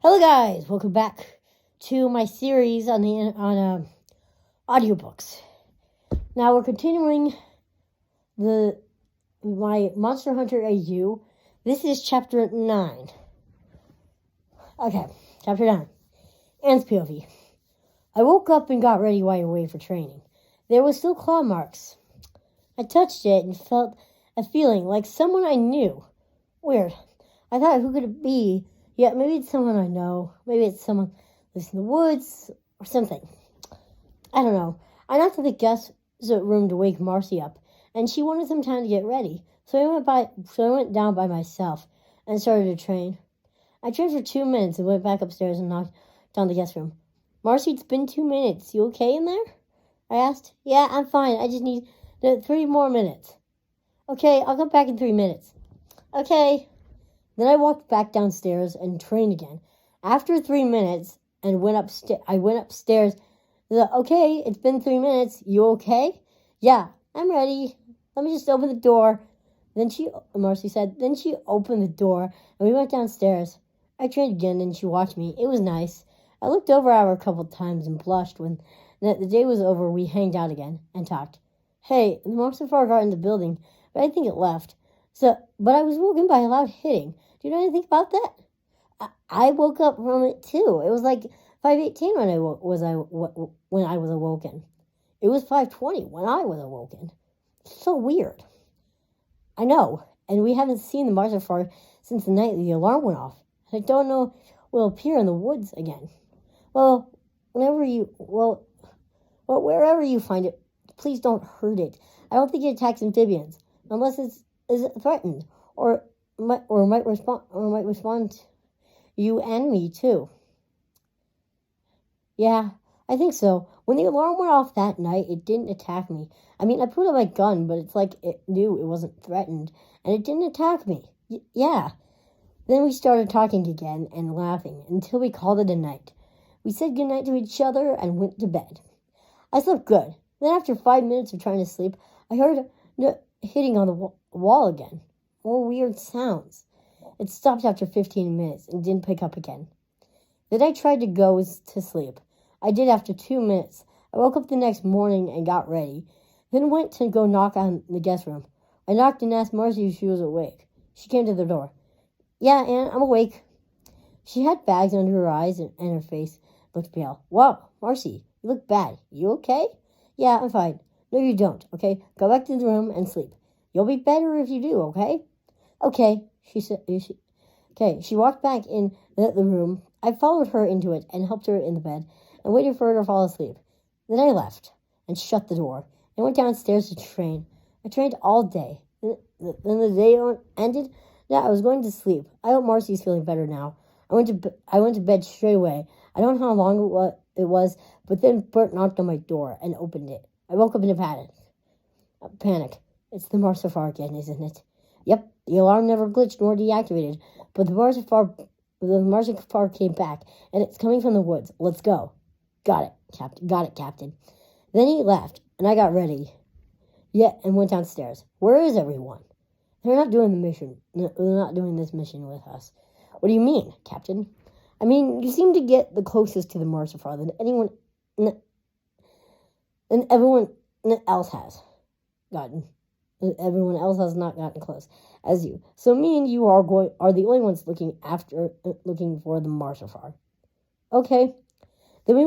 Hello guys, welcome back to my series on audiobooks. Now we're continuing my Monster Hunter AU. This is chapter 9. Okay, chapter 9. Anne's POV. I woke up and got ready right away for training. There was still claw marks. I touched it and felt a feeling like someone I knew. Weird. I thought, who could it be? Yeah, maybe it's someone I know. Maybe it's someone lives in the woods or something. I don't know. I knocked at the guest room to wake Marcy up, and she wanted some time to get ready. So I went down by myself and started to train. I trained for 2 minutes and went back upstairs and knocked down the guest room. Marcy, it's been 2 minutes. You okay in there? I asked. Yeah, I'm fine. I just need 3 more minutes. Okay, I'll come back in 3 minutes. Okay. Then I walked back downstairs and trained again. After 3 minutes, I went upstairs. Okay, it's been 3 minutes. You okay? Yeah, I'm ready. Let me just open the door. Marcy said. Then she opened the door, and we went downstairs. I trained again, and she watched me. It was nice. I looked over at her a couple times and blushed. When the day was over, we hanged out again and talked. Hey, the monster far got in the building, but I think it left. But I was woken by a loud hitting. Do you know anything about that? I woke up from it too. It was like 5:18 when I was awoken. It was 5:20 when I was awoken. So weird. I know, and we haven't seen the monster far since the night the alarm went off. I don't know if we'll appear in the woods again. Well, wherever you find it, please don't hurt it. I don't think it attacks amphibians unless it's threatened or might respond you and me too. Yeah, I think so. When the alarm went off that night, it didn't attack me. I mean, I put up my gun, but it's like it knew it wasn't threatened, and it didn't attack me. Yeah. Then we started talking again and laughing until we called it a night. We said goodnight to each other and went to bed. I slept good. Then after 5 minutes of trying to sleep, I heard hitting on the wall again. More weird sounds. It stopped after 15 minutes and didn't pick up again. Then I tried to go to sleep. I did after 2 minutes. I woke up the next morning and got ready. Then went to go knock on the guest room. I knocked and asked Marcy if she was awake. She came to the door. Yeah, Anne, I'm awake. She had bags under her eyes and her face looked pale. Wow, Marcy, you look bad. You okay? Yeah, I'm fine. No, you don't, okay? Go back to the room and sleep. You'll be better if you do, okay? Okay, she said. Okay, she walked back in the room. I followed her into it and helped her in the bed and waited for her to fall asleep. Then I left and shut the door and went downstairs to train. I trained all day. Then the day ended. Now I was going to sleep. I hope Marcy's feeling better now. I went to bed straight away. I don't know how long it was, but then Bert knocked on my door and opened it. I woke up in a panic. It's the Marcifar again, isn't it? Yep, the alarm never glitched nor deactivated, but the Marcifar came back, and it's coming from the woods. Let's go. Got it, Captain. Then he left, and I got ready. Yeah, and went downstairs. Where is everyone? They're not doing the mission. They're not doing this mission with us. What do you mean, Captain? I mean, you seem to get the closest to the Marcifar than everyone else has gotten. Everyone else has not gotten close as you. So me and you are the only ones looking for the Marcifar. Okay. Then we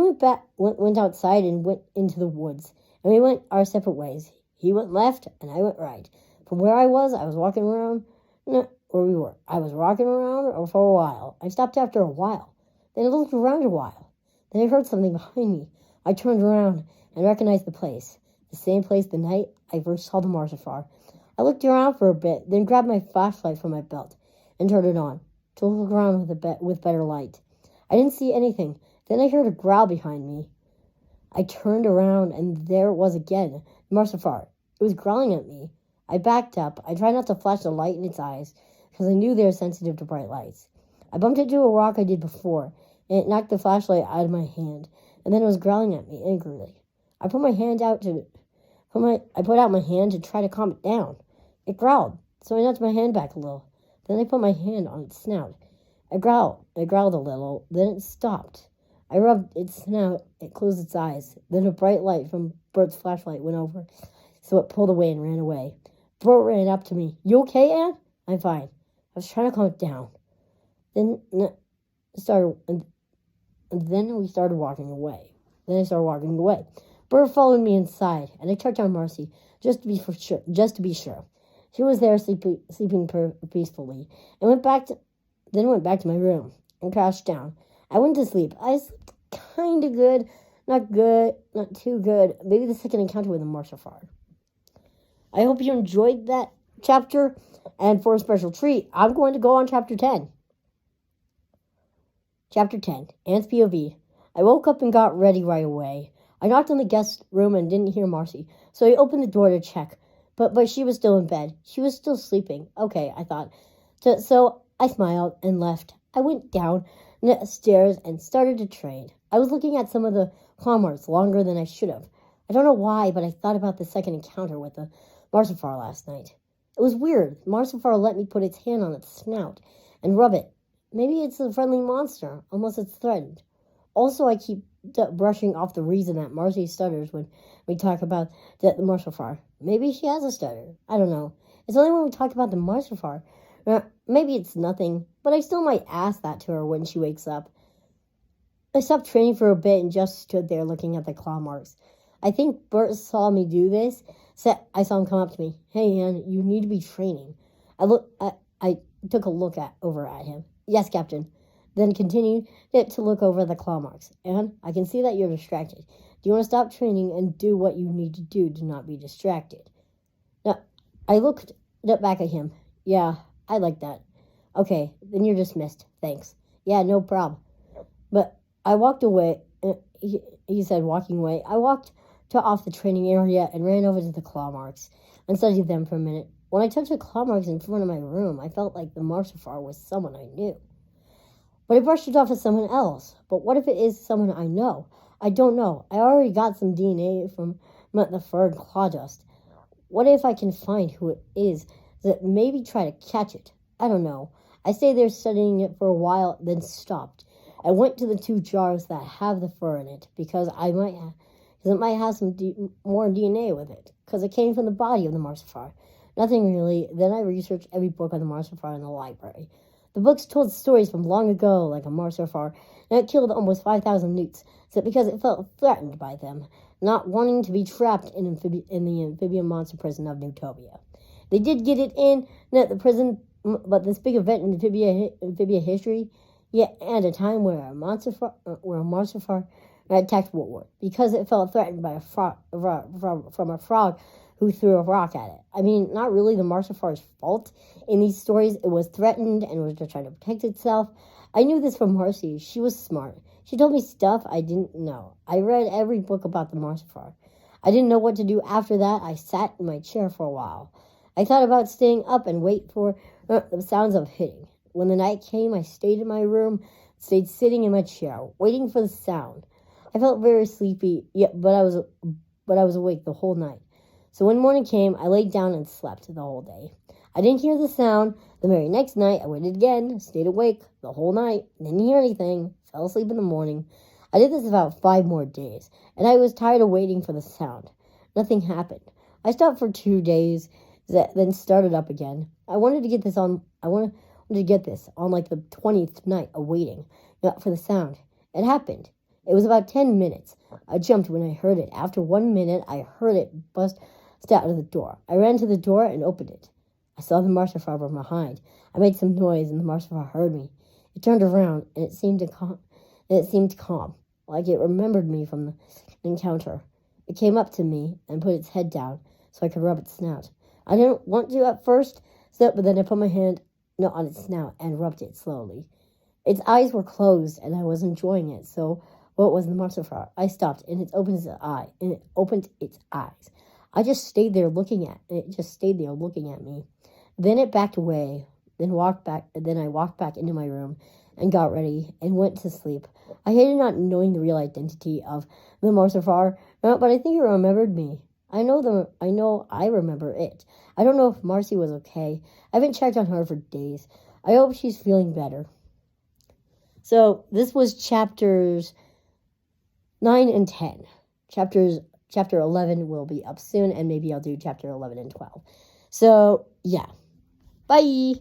went outside and went into the woods, and we went our separate ways. He went left, and I went right. From where I was walking around. I was walking around for a while. I stopped after a while. Then I looked around a while. Then I heard something behind me. I turned around and recognized the place. The same place the night I first saw the Marcifar. I looked around for a bit, then grabbed my flashlight from my belt and turned it on to look around with better light. I didn't see anything. Then I heard a growl behind me. I turned around, and there it was again, the Marcifar. It was growling at me. I backed up. I tried not to flash the light in its eyes, because I knew they were sensitive to bright lights. I bumped into a rock I did before, and it knocked the flashlight out of my hand, and then it was growling at me angrily. I put out my hand to try to calm it down. It growled, so I knocked my hand back a little. Then I put my hand on its snout. It growled a little, then it stopped. I rubbed its snout, it closed its eyes. Then a bright light from Bert's flashlight went over, so it pulled away and ran away. Bert ran up to me. You okay, Anne? I'm fine. I was trying to calm it down. Then started, and then we started walking away. Then I started walking away. Bert followed me inside, and I checked on Marcy just to be sure. She was there sleeping peacefully, and went back to my room and crashed down. I went to sleep. I slept kind of good, not too good. Maybe the second encounter with the Marshafar. I hope you enjoyed that chapter, and for a special treat, I'm going to go on chapter 10. Chapter 10, Anne's POV. I woke up and got ready right away. I knocked on the guest room and didn't hear Marcy, so I opened the door to check. But she was still in bed. She was still sleeping. Okay, I thought. So I smiled and left. I went down the stairs and started to train. I was looking at some of the claw marks longer than I should have. I don't know why, but I thought about the second encounter with the Marshafar last night. It was weird. Marshafar let me put its hand on its snout and rub it. Maybe it's a friendly monster, unless it's threatened. Also, I keep brushing off the reason that Marcy stutters when we talk about the Marshafar. Maybe she has a stutter. I don't know. It's only when we talk about the Marshafar. Maybe it's nothing, but I still might ask that to her when she wakes up. I stopped training for a bit and just stood there looking at the claw marks. I think Bert saw me do this. I saw him come up to me. Hey, Anne, you need to be training. I took a look over at him. Yes, Captain. Then continued to look over the claw marks. Anne, I can see that you're distracted. Do you want to stop training and do what you need to do to not be distracted? Now, I looked back at him. Yeah, I like that. Okay, then you're dismissed. Thanks. Yeah, no problem. But I walked away. He said walking away. I walked off the training area and ran over to the claw marks and studied them for a minute. When I touched the claw marks in front of my room, I felt like the Marshafar was someone I knew. But I brushed it off as someone else. But what if it is someone I know? I don't know. I already got some DNA from the fur and claw dust. What if I can find who it is? That maybe try to catch it? I don't know. I stayed there studying it for a while, then stopped. I went to the 2 jars that have the fur in it because it might have some more DNA with it, because it came from the body of the Marshafar. Nothing really. Then I researched every book on the Marshafar in the library. The books told stories from long ago, like a Marshafar, and it killed almost 5,000 newts, because it felt threatened by them, not wanting to be trapped in the amphibian monster prison of Newtopia. They did get it in the prison, but this big event in amphibia history, and a time where a Marshafar attacked Woodward because it felt threatened by from a frog who threw a rock at it. I mean, not really the Marshafar's fault. In these stories, it was threatened and was just trying to protect itself. I knew this from Marcy. She was smart. She told me stuff I didn't know. I read every book about the Marshafar. I didn't know what to do after that. I sat in my chair for a while. I thought about staying up and wait for the sounds of hitting. When the night came, I stayed in my room, stayed sitting in my chair, waiting for the sound. I felt very sleepy, but I was awake the whole night. So when morning came, I laid down and slept the whole day. I didn't hear the sound. The very next night, I waited again, stayed awake the whole night, didn't hear anything, fell asleep in the morning. I did this about 5 more days, and I was tired of waiting for the sound. Nothing happened. I stopped for 2 days, then started up again. I wanted to get this on like the 20th night of waiting for the sound. It happened. It was about 10 minutes. I jumped when I heard it. After 1 minute, I heard it bust out of the door. I ran to the door and opened it. I saw the Marshafar from behind. I made some noise, and the Marshafar heard me. It turned around, and it seemed calm, like it remembered me from the encounter. It came up to me and put its head down so I could rub its snout. I didn't want to at first, but then I put my hand on its snout and rubbed it slowly. Its eyes were closed, and I was enjoying it, so what was the Marshafar? I stopped, and it opened its eyes. I just stayed there looking at me. Then it backed away. Then I walked back into my room and got ready and went to sleep. I hated not knowing the real identity of the Marshafar, but I think it remembered me. I know I remember it. I don't know if Marcy was okay. I haven't checked on her for days. I hope she's feeling better. So this was chapters 9 and 10. Chapter 11 will be up soon, and maybe I'll do chapter 11 and 12. So, yeah. Bye!